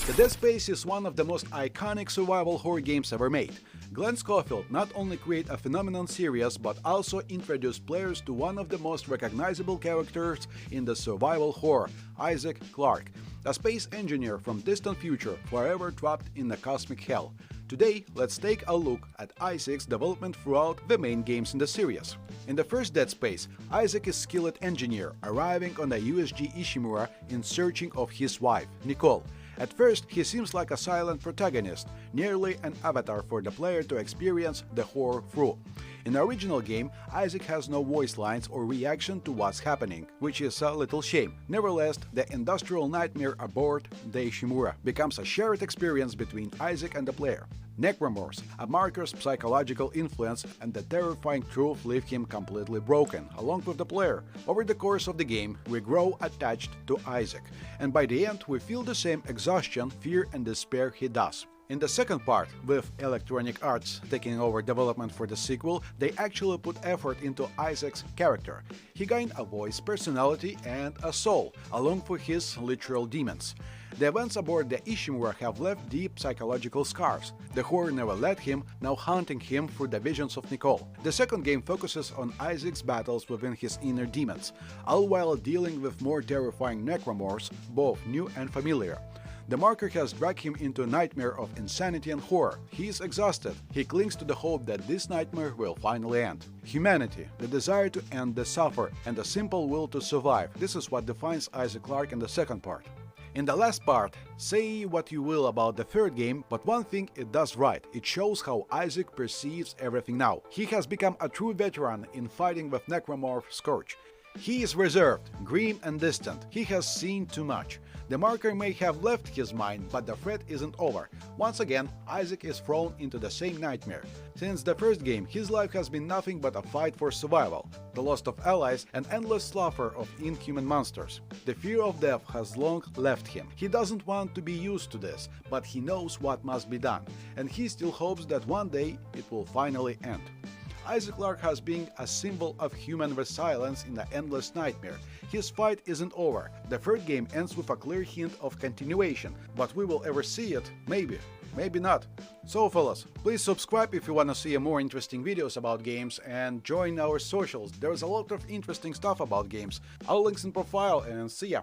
The Dead Space is one of the most iconic survival horror games ever made. Glenn Schofield not only created a phenomenal series but also introduced players to one of the most recognizable characters in the survival horror, Isaac Clarke, a space engineer from distant future forever trapped in the cosmic hell. Today, let's take a look at Isaac's development throughout the main games in the series. In the first Dead Space, Isaac is a skilled engineer arriving on the USG Ishimura in searching of his wife, Nicole. At first, he seems like a silent protagonist, nearly an avatar for the player to experience the horror through. In the original game, Isaac has no voice lines or reaction to what's happening, which is a little shame. Nevertheless, the industrial nightmare aboard the Ishimura becomes a shared experience between Isaac and the player. Necromorphs, a marker's psychological influence and the terrifying truth leave him completely broken, along with the player. Over the course of the game, we grow attached to Isaac, and by the end we feel the same exhaustion, fear and despair he does. In the second part, with Electronic Arts taking over development for the sequel, they actually put effort into Isaac's character. He gained a voice, personality and a soul, along with his literal demons. The events aboard the Ishimura have left deep psychological scars. The horror never left him, now haunting him through the visions of Nicole. The second game focuses on Isaac's battles within his inner demons, all while dealing with more terrifying necromorphs, both new and familiar. The marker has dragged him into a nightmare of insanity and horror. He is exhausted. He clings to the hope that this nightmare will finally end. Humanity, the desire to end the suffer, and the simple will to survive. This is what defines Isaac Clarke in the second part. In the last part, say what you will about the third game, but one thing it does right, it shows how Isaac perceives everything now. He has become a true veteran in fighting with Necromorph Scourge. He is reserved, grim and distant. He has seen too much. The marker may have left his mind, but the threat isn't over. Once again, Isaac is thrown into the same nightmare. Since the first game, his life has been nothing but a fight for survival, the loss of allies, and endless slaughter of inhuman monsters. The fear of death has long left him. He doesn't want to be used to this, but he knows what must be done, and he still hopes that one day it will finally end. Isaac Clarke has been a symbol of human resilience in the endless nightmare. His fight isn't over. The third game ends with a clear hint of continuation, but we will ever see it? Maybe. Maybe not. So fellas, please subscribe if you wanna see more interesting videos about games and join our socials. There's a lot of interesting stuff about games. Our links in profile and see ya!